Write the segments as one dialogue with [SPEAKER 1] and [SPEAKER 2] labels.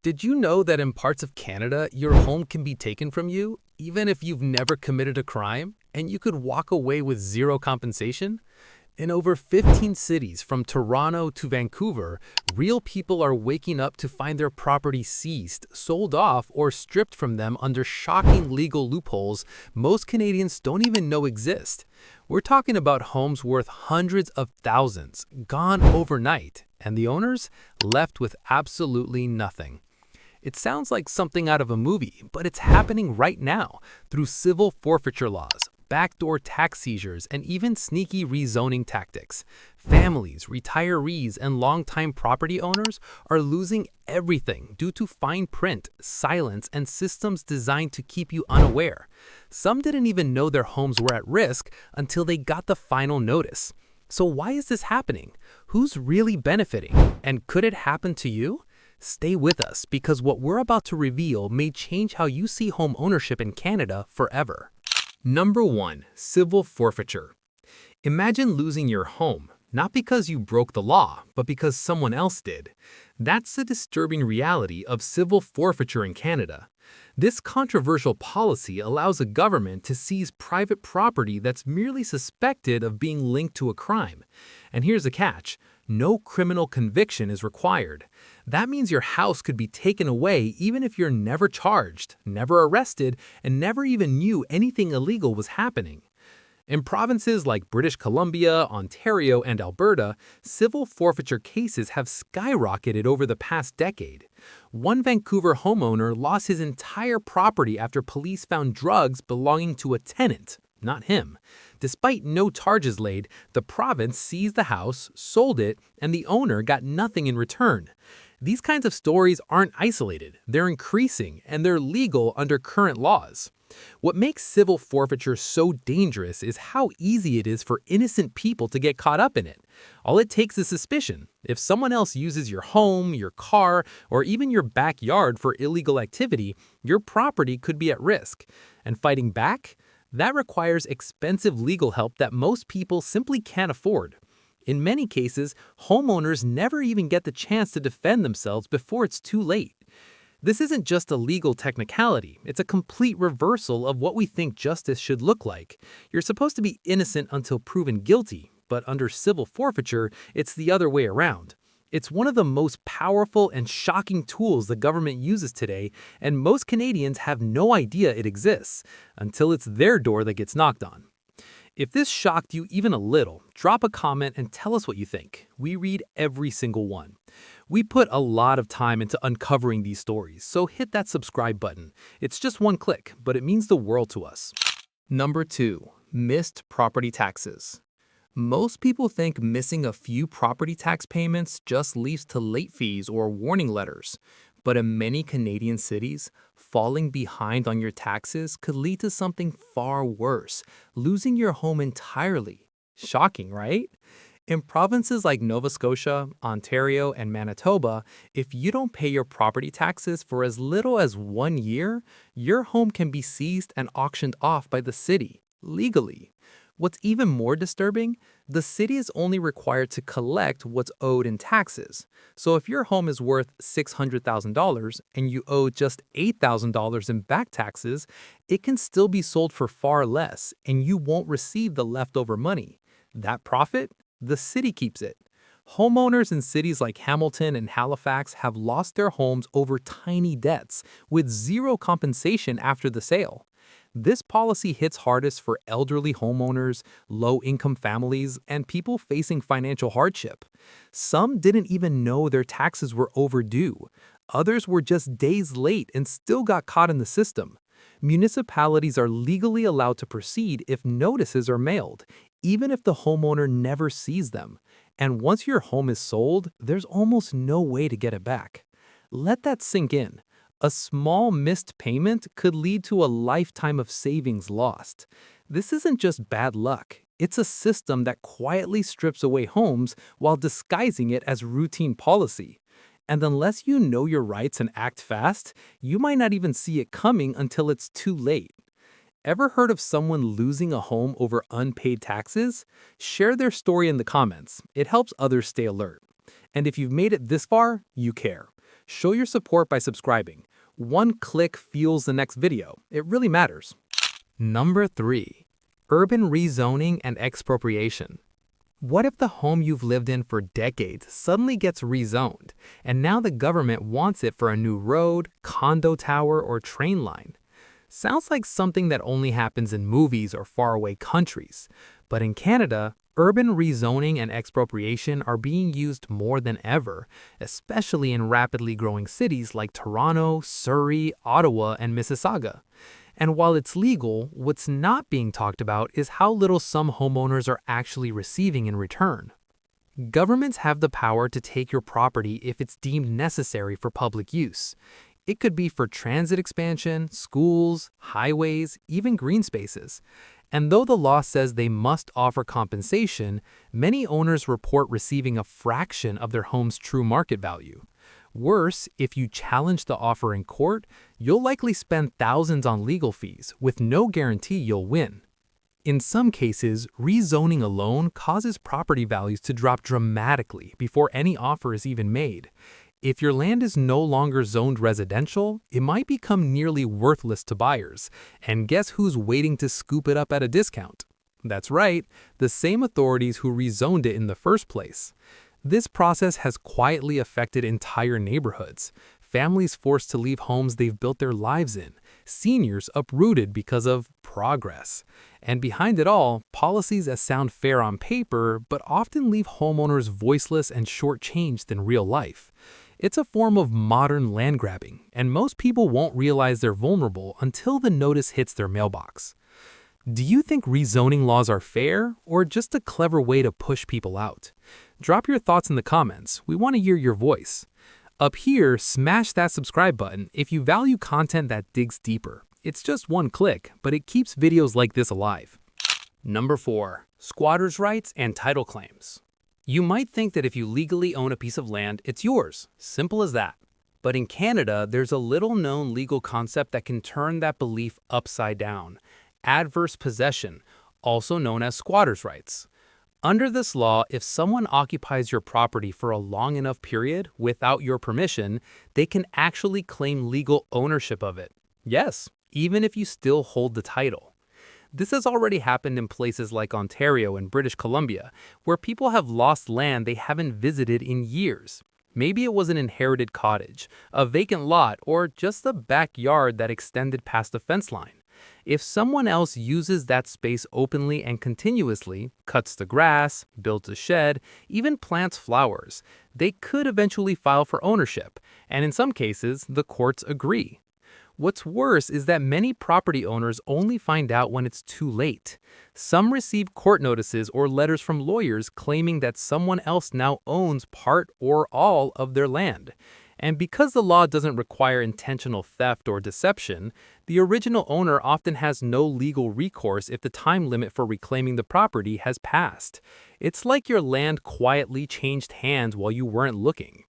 [SPEAKER 1] Did you know that in parts of Canada, your home can be taken from you, even if you've never committed a crime, and you could walk away with zero compensation? In over 15 cities, from Toronto to Vancouver, real people are waking up to find their property seized, sold off, or stripped from them under shocking legal loopholes most Canadians don't even know exist. We're talking about homes worth hundreds of thousands, gone overnight, and the owners left with absolutely nothing. It sounds like something out of a movie, but it's happening right now through civil forfeiture laws, backdoor tax seizures, and even sneaky rezoning tactics. Families, retirees, and longtime property owners are losing everything due to fine print, silence, and systems designed to keep you unaware. Some didn't even know their homes were at risk until they got the final notice. So why is this happening? Who's really benefiting? And could it happen to you? Stay with us because what we're about to reveal may change how you see home ownership in Canada forever. Number 1. Civil forfeiture. Imagine losing your home, not because you broke the law, but because someone else did. That's the disturbing reality of civil forfeiture in Canada. This controversial policy allows a government to seize private property that's merely suspected of being linked to a crime. And here's the catch. No criminal conviction is required. That means your house could be taken away even if you're never charged, never arrested, and never even knew anything illegal was happening. In provinces like British Columbia, Ontario, and Alberta, civil forfeiture cases have skyrocketed over the past decade. One Vancouver homeowner lost his entire property after police found drugs belonging to a tenant, not him. Despite no charges laid, the province seized the house, sold it, and the owner got nothing in return. These kinds of stories aren't isolated, they're increasing, and they're legal under current laws. What makes civil forfeiture so dangerous is how easy it is for innocent people to get caught up in it. All it takes is suspicion. If someone else uses your home, your car, or even your backyard for illegal activity, your property could be at risk. And fighting back? That requires expensive legal help that most people simply can't afford. In many cases, homeowners never even get the chance to defend themselves before it's too late. This isn't just a legal technicality, it's a complete reversal of what we think justice should look like. You're supposed to be innocent until proven guilty, but under civil forfeiture, it's the other way around. It's one of the most powerful and shocking tools the government uses today, and most Canadians have no idea it exists until it's their door that gets knocked on. If this shocked you even a little, drop a comment and tell us what you think. We read every single one. We put a lot of time into uncovering these stories, so hit that subscribe button. It's just one click, but it means the world to us. Number 2. Missed property taxes. Most people think missing a few property tax payments just leads to late fees or warning letters. But in many Canadian cities, falling behind on your taxes could lead to something far worse, losing your home entirely. Shocking, right? In provinces like Nova Scotia, Ontario, and Manitoba, if you don't pay your property taxes for as little as 1 year, your home can be seized and auctioned off by the city, legally. What's even more disturbing, the city is only required to collect what's owed in taxes. So if your home is worth $600,000 and you owe just $8,000 in back taxes, it can still be sold for far less and you won't receive the leftover money. That profit? The city keeps it. Homeowners in cities like Hamilton and Halifax have lost their homes over tiny debts with zero compensation after the sale. This policy hits hardest for elderly homeowners, low-income families, and people facing financial hardship. Some didn't even know their taxes were overdue. Others were just days late and still got caught in the system. Municipalities are legally allowed to proceed if notices are mailed, even if the homeowner never sees them. And once your home is sold, there's almost no way to get it back. Let that sink in. A small missed payment could lead to a lifetime of savings lost. This isn't just bad luck. It's a system that quietly strips away homes while disguising it as routine policy. And unless you know your rights and act fast, you might not even see it coming until it's too late. Ever heard of someone losing a home over unpaid taxes? Share their story in the comments. It helps others stay alert. And if you've made it this far, you care. Show your support by subscribing. One click fuels the next video. It really matters. Number 3. Urban rezoning and expropriation. What if the home you've lived in for decades suddenly gets rezoned, and now the government wants it for a new road, condo tower, or train line? Sounds like something that only happens in movies or faraway countries. But in Canada, urban rezoning and expropriation are being used more than ever, especially in rapidly growing cities like Toronto, Surrey, Ottawa, and Mississauga. And while it's legal, what's not being talked about is how little some homeowners are actually receiving in return. Governments have the power to take your property if it's deemed necessary for public use. It could be for transit expansion, schools, highways, even green spaces. And though the law says they must offer compensation, many owners report receiving a fraction of their home's true market value. Worse, if you challenge the offer in court, you'll likely spend thousands on legal fees, with no guarantee you'll win. In some cases, rezoning alone causes property values to drop dramatically before any offer is even made. If your land is no longer zoned residential, it might become nearly worthless to buyers. And guess who's waiting to scoop it up at a discount? That's right, the same authorities who rezoned it in the first place. This process has quietly affected entire neighborhoods, families forced to leave homes they've built their lives in, seniors uprooted because of progress. And behind it all, policies that sound fair on paper but often leave homeowners voiceless and shortchanged in real life. It's a form of modern land grabbing, and most people won't realize they're vulnerable until the notice hits their mailbox. Do you think rezoning laws are fair, or just a clever way to push people out? Drop your thoughts in the comments. We want to hear your voice. Up here, smash that subscribe button if you value content that digs deeper. It's just one click, but it keeps videos like this alive. Number 4. Squatters' rights and title claims. You might think that if you legally own a piece of land, it's yours. Simple as that. But in Canada, there's a little-known legal concept that can turn that belief upside down. Adverse possession, also known as squatters' rights. Under this law, if someone occupies your property for a long enough period without your permission, they can actually claim legal ownership of it. Yes, even if you still hold the title. This has already happened in places like Ontario and British Columbia, where people have lost land they haven't visited in years. Maybe it was an inherited cottage, a vacant lot, or just a backyard that extended past the fence line. If someone else uses that space openly and continuously, cuts the grass, builds a shed, even plants flowers, they could eventually file for ownership, and in some cases, the courts agree. What's worse is that many property owners only find out when it's too late. Some receive court notices or letters from lawyers claiming that someone else now owns part or all of their land. And because the law doesn't require intentional theft or deception, the original owner often has no legal recourse if the time limit for reclaiming the property has passed. It's like your land quietly changed hands while you weren't looking.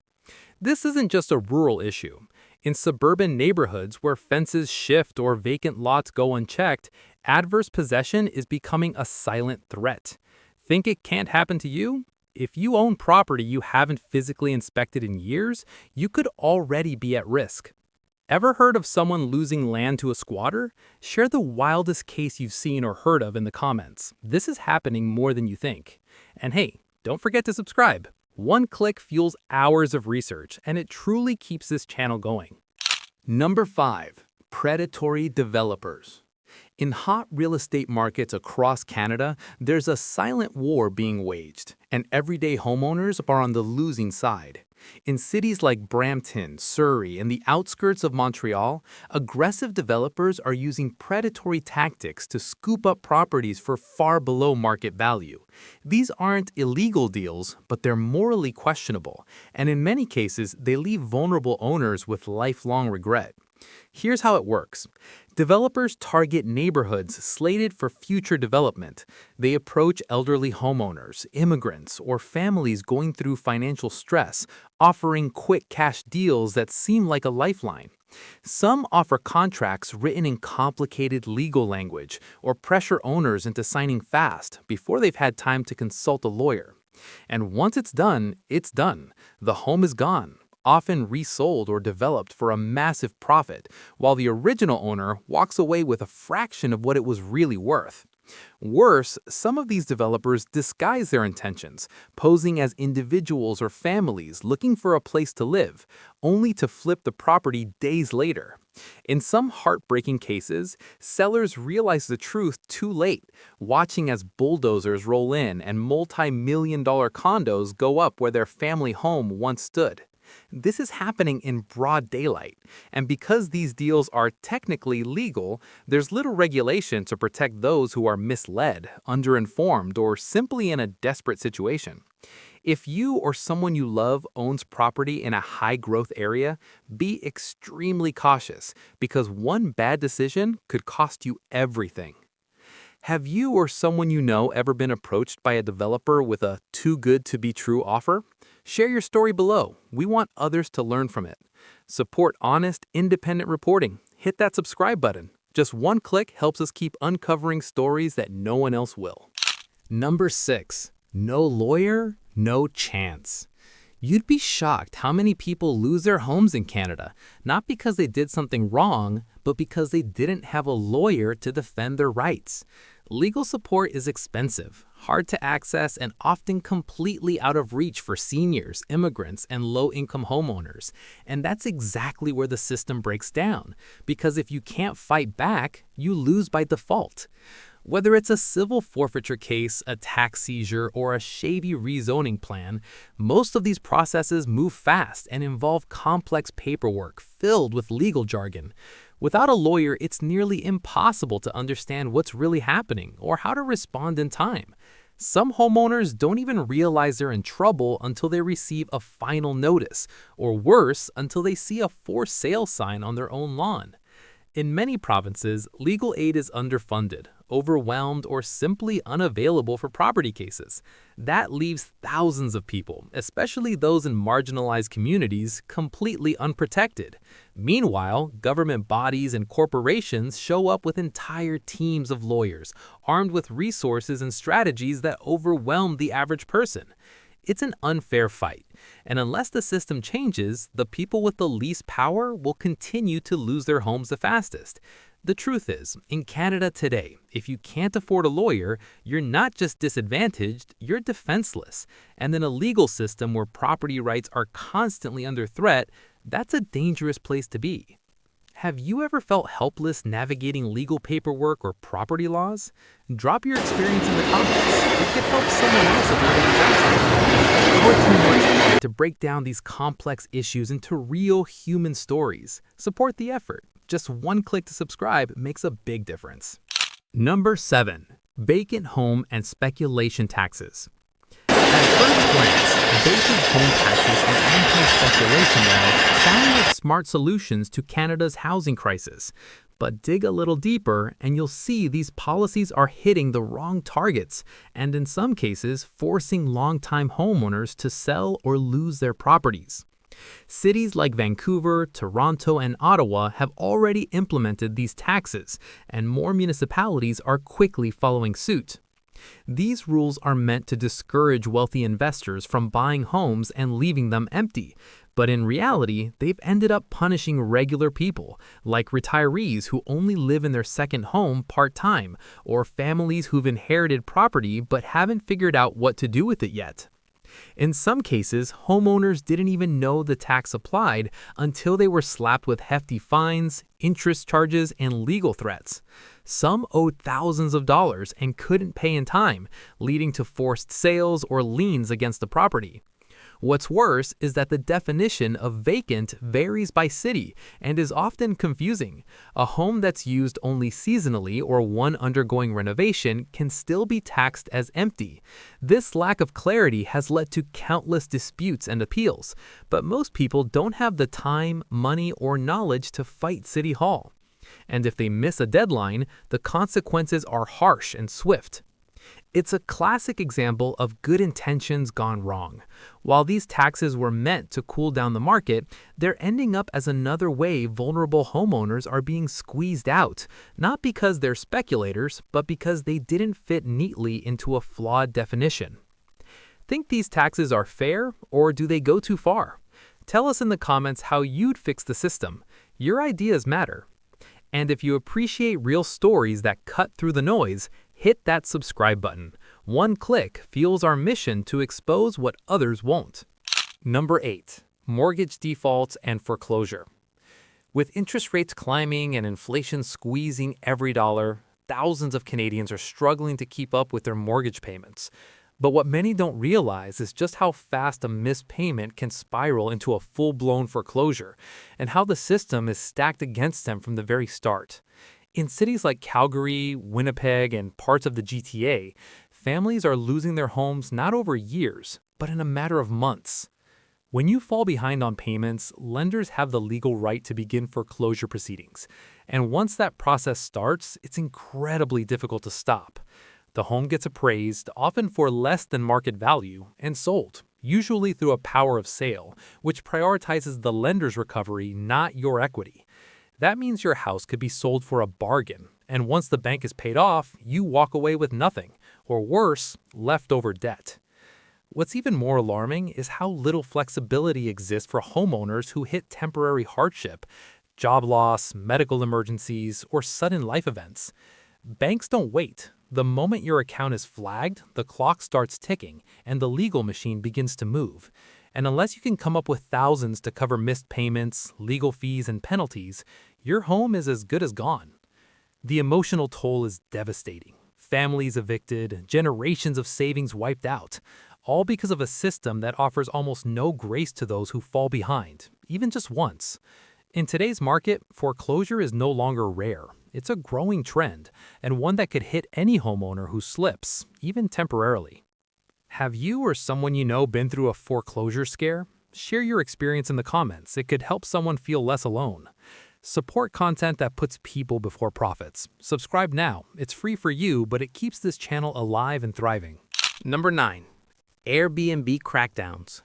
[SPEAKER 1] This isn't just a rural issue. In suburban neighborhoods where fences shift or vacant lots go unchecked, adverse possession is becoming a silent threat. Think it can't happen to you? If you own property you haven't physically inspected in years, you could already be at risk. Ever heard of someone losing land to a squatter? Share the wildest case you've seen or heard of in the comments. This is happening more than you think. And hey, don't forget to subscribe. One click fuels hours of research, and it truly keeps this channel going. Number 5. Predatory developers. In hot real estate markets across Canada, there's a silent war being waged, and everyday homeowners are on the losing side. In cities like Brampton, Surrey, and the outskirts of Montreal, aggressive developers are using predatory tactics to scoop up properties for far below market value. These aren't illegal deals, but they're morally questionable, and in many cases, they leave vulnerable owners with lifelong regret. Here's how it works. Developers target neighborhoods slated for future development. They approach elderly homeowners, immigrants, or families going through financial stress, offering quick cash deals that seem like a lifeline. Some offer contracts written in complicated legal language or pressure owners into signing fast before they've had time to consult a lawyer. And once it's done, the home is gone. often resold or developed for a massive profit, while the original owner walks away with a fraction of what it was really worth. Worse, some of these developers disguise their intentions, posing as individuals or families looking for a place to live, only to flip the property days later. In some heartbreaking cases, sellers realize the truth too late, watching as bulldozers roll in and multi-million-dollar condos go up where their family home once stood. This is happening in broad daylight, and because these deals are technically legal, there's little regulation to protect those who are misled, underinformed, or simply in a desperate situation. If you or someone you love owns property in a high-growth area, be extremely cautious because one bad decision could cost you everything. Have you or someone you know ever been approached by a developer with a too-good-to-be-true offer? Share your story below. We want others to learn from it. Support honest, independent reporting. Hit that subscribe button. Just one click helps us keep uncovering stories that no one else will. Number 6. No lawyer, no chance. You'd be shocked how many people lose their homes in Canada, not because they did something wrong, but because they didn't have a lawyer to defend their rights. Legal support is expensive, hard to access, and often completely out of reach for seniors, immigrants, and low-income homeowners. And that's exactly where the system breaks down, because if you can't fight back, you lose by default. Whether it's a civil forfeiture case, a tax seizure, or a shady rezoning plan, most of these processes move fast and involve complex paperwork filled with legal jargon. Without a lawyer, it's nearly impossible to understand what's really happening or how to respond in time. Some homeowners don't even realize they're in trouble until they receive a final notice, or worse, until they see a for sale sign on their own lawn. In many provinces, legal aid is underfunded, overwhelmed, or simply unavailable for property cases. That leaves thousands of people, especially those in marginalized communities, completely unprotected. Meanwhile, government bodies and corporations show up with entire teams of lawyers, armed with resources and strategies that overwhelm the average person. It's an unfair fight, and unless the system changes, the people with the least power will continue to lose their homes the fastest. The truth is, in Canada today, if you can't afford a lawyer, you're not just disadvantaged, you're defenseless. And in a legal system where property rights are constantly under threat, that's a dangerous place to be. Have you ever felt helpless navigating legal paperwork or property laws? Drop your experience in the comments. It could help someone else avoid a disaster. Our team works hard to break down these complex issues into real human stories. Support the effort. Just one click to subscribe makes a big difference. Number 7. Vacant home and speculation taxes. At first glance, vacant home taxes and anti-speculation laws sound like smart solutions to Canada's housing crisis. But dig a little deeper and you'll see these policies are hitting the wrong targets and in some cases forcing longtime homeowners to sell or lose their properties. Cities like Vancouver, Toronto, and Ottawa have already implemented these taxes, and more municipalities are quickly following suit. These rules are meant to discourage wealthy investors from buying homes and leaving them empty, but in reality, they've ended up punishing regular people, like retirees who only live in their second home part-time, or families who've inherited property but haven't figured out what to do with it yet. In some cases, homeowners didn't even know the tax applied until they were slapped with hefty fines, interest charges, and legal threats. Some owed thousands of dollars and couldn't pay in time, leading to forced sales or liens against the property. What's worse is that the definition of vacant varies by city and is often confusing. A home that's used only seasonally or one undergoing renovation can still be taxed as empty. This lack of clarity has led to countless disputes and appeals, but most people don't have the time, money, or knowledge to fight City Hall. And if they miss a deadline, the consequences are harsh and swift. It's a classic example of good intentions gone wrong. While these taxes were meant to cool down the market, they're ending up as another way vulnerable homeowners are being squeezed out, not because they're speculators, but because they didn't fit neatly into a flawed definition. Think these taxes are fair, or do they go too far? Tell us in the comments how you'd fix the system. Your ideas matter. And if you appreciate real stories that cut through the noise, hit that subscribe button. One click fuels our mission to expose what others won't. Number 8. Mortgage defaults and foreclosure. With interest rates climbing and inflation squeezing every dollar, thousands of Canadians are struggling to keep up with their mortgage payments. But what many don't realize is just how fast a missed payment can spiral into a full-blown foreclosure, and how the system is stacked against them from the very start. In cities like Calgary, Winnipeg, and parts of the GTA, families are losing their homes not over years, but in a matter of months. When you fall behind on payments, lenders have the legal right to begin foreclosure proceedings. And once that process starts, it's incredibly difficult to stop. The home gets appraised, often for less than market value, and sold, usually through a power of sale, which prioritizes the lender's recovery, not your equity. That means your house could be sold for a bargain, and once the bank is paid off, you walk away with nothing, or worse, leftover debt. What's even more alarming is how little flexibility exists for homeowners who hit temporary hardship, job loss, medical emergencies, or sudden life events. Banks don't wait. The moment your account is flagged, the clock starts ticking, and the legal machine begins to move. And unless you can come up with thousands to cover missed payments, legal fees, and penalties, your home is as good as gone. The emotional toll is devastating. Families evicted, generations of savings wiped out, all because of a system that offers almost no grace to those who fall behind, even just once. In today's market, foreclosure is no longer rare. It's a growing trend, and one that could hit any homeowner who slips, even temporarily. Have you or someone you know been through a foreclosure scare? Share your experience in the comments. It could help someone feel less alone. Support content that puts people before profits. Subscribe now. It's free for you, but it keeps this channel alive and thriving. Number 9. Airbnb crackdowns.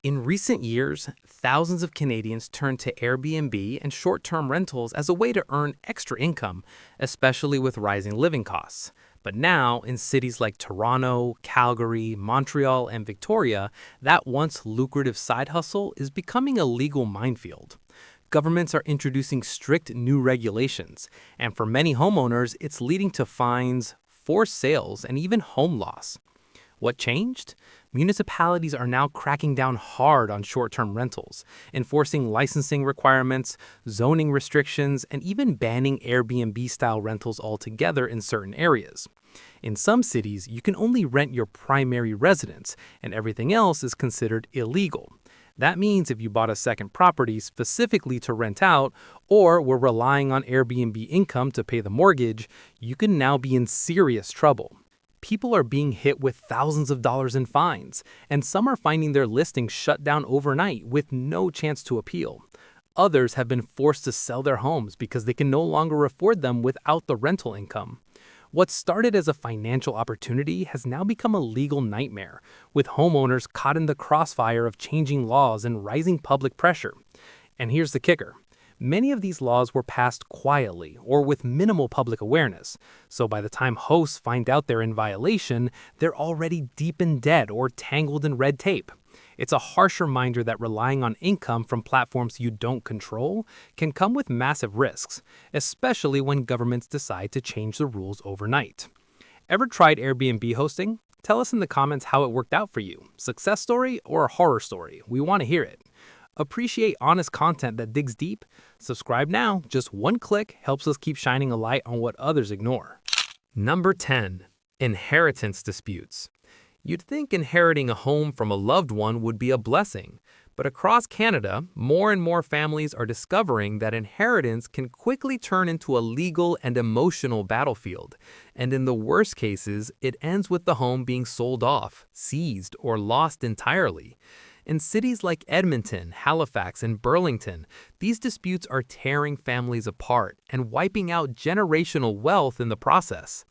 [SPEAKER 1] In recent years, thousands of Canadians turned to Airbnb and short-term rentals as a way to earn extra income, especially with rising living costs. But now, in cities like Toronto, Calgary, Montreal, and Victoria, that once lucrative side hustle is becoming a legal minefield. Governments are introducing strict new regulations, and for many homeowners, it's leading to fines, forced sales, and even home loss. What changed? Municipalities are now cracking down hard on short-term rentals, enforcing licensing requirements, zoning restrictions, and even banning Airbnb-style rentals altogether in certain areas. In some cities, you can only rent your primary residence, and everything else is considered illegal. That means if you bought a second property specifically to rent out, or were relying on Airbnb income to pay the mortgage, you can now be in serious trouble. People are being hit with thousands of dollars in fines, and some are finding their listings shut down overnight with no chance to appeal. Others have been forced to sell their homes because they can no longer afford them without the rental income. What started as a financial opportunity has now become a legal nightmare, with homeowners caught in the crossfire of changing laws and rising public pressure. And here's the kicker. Many of these laws were passed quietly or with minimal public awareness, so by the time hosts find out they're in violation, they're already deep in debt or tangled in red tape. It's a harsh reminder that relying on income from platforms you don't control can come with massive risks, especially when governments decide to change the rules overnight. Ever tried Airbnb hosting? Tell us in the comments how it worked out for you. Success story or a horror story? We want to hear it. Appreciate honest content that digs deep? Subscribe now. Just one click helps us keep shining a light on what others ignore. Number 10. Inheritance disputes. You'd think inheriting a home from a loved one would be a blessing, but across Canada, more and more families are discovering that inheritance can quickly turn into a legal and emotional battlefield, and in the worst cases, it ends with the home being sold off, seized, or lost entirely. In cities like Edmonton, Halifax, and Burlington, these disputes are tearing families apart and wiping out generational wealth in the process.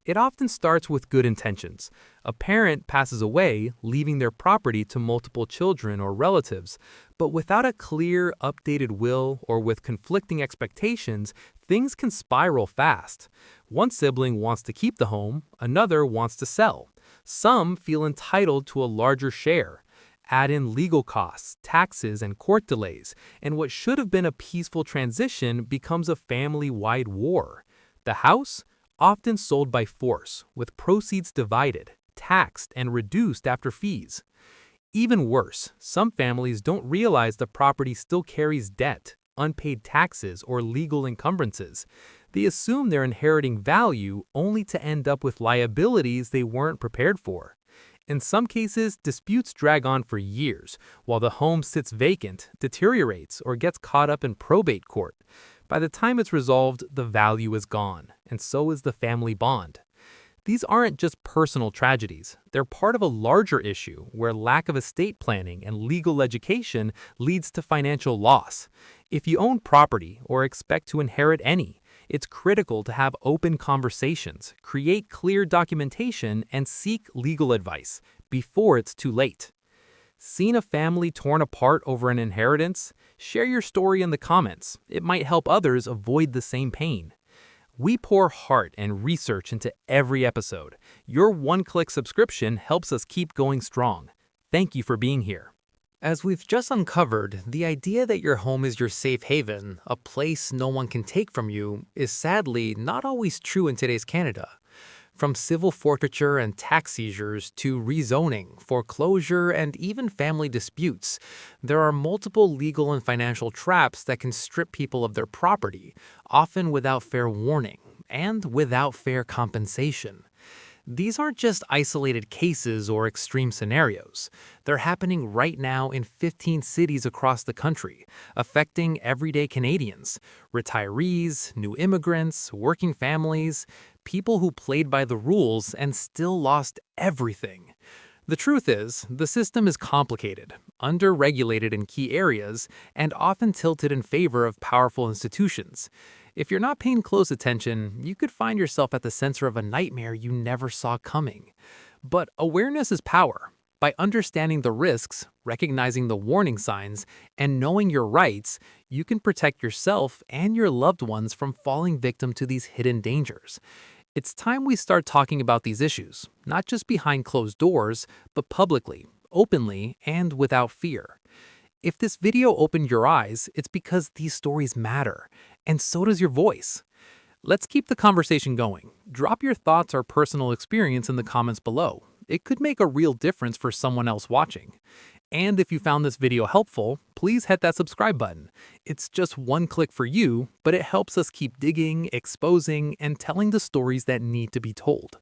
[SPEAKER 1] It often starts with good intentions. A parent passes away, leaving their property to multiple children or relatives, but without a clear, updated will or with conflicting expectations, things can spiral fast. One sibling wants to keep the home, another wants to sell. Some feel entitled to a larger share. Add in legal costs, taxes, and court delays, and what should have been a peaceful transition becomes a family-wide war. The house? Often sold by force, with proceeds divided, taxed, and reduced after fees. Even worse, some families don't realize the property still carries debt, unpaid taxes, or legal encumbrances. They assume they're inheriting value only to end up with liabilities they weren't prepared for. In some cases, disputes drag on for years, while the home sits vacant, deteriorates, or gets caught up in probate court. By the time it's resolved, the value is gone, and so is the family bond. These aren't just personal tragedies. They're part of a larger issue where lack of estate planning and legal education leads to financial loss. If you own property or expect to inherit any, it's critical to have open conversations, create clear documentation, and seek legal advice before it's too late. Seen a family torn apart over an inheritance? Share your story in the comments. It might help others avoid the same pain. We pour heart and research into every episode. Your one-click subscription helps us keep going strong. Thank you for being here. As we've just uncovered, the idea that your home is your safe haven, a place no one can take from you, is sadly not always true in today's Canada. From civil forfeiture and tax seizures to rezoning, foreclosure, and even family disputes, there are multiple legal and financial traps that can strip people of their property, often without fair warning and without fair compensation. These aren't just isolated cases or extreme scenarios. They're happening right now in 15 cities across the country, affecting everyday Canadians, retirees, new immigrants, working families, people who played by the rules and still lost everything. The truth is, the system is complicated, under-regulated in key areas, and often tilted in favor of powerful institutions. If you're not paying close attention, you could find yourself at the center of a nightmare you never saw coming. But awareness is power. By understanding the risks, recognizing the warning signs, and knowing your rights, you can protect yourself and your loved ones from falling victim to these hidden dangers. It's time we start talking about these issues, not just behind closed doors, but publicly, openly, and without fear. If this video opened your eyes, it's because these stories matter, and so does your voice. Let's keep the conversation going. Drop your thoughts or personal experience in the comments below. It could make a real difference for someone else watching. And if you found this video helpful, please hit that subscribe button. It's just one click for you, but it helps us keep digging, exposing, and telling the stories that need to be told.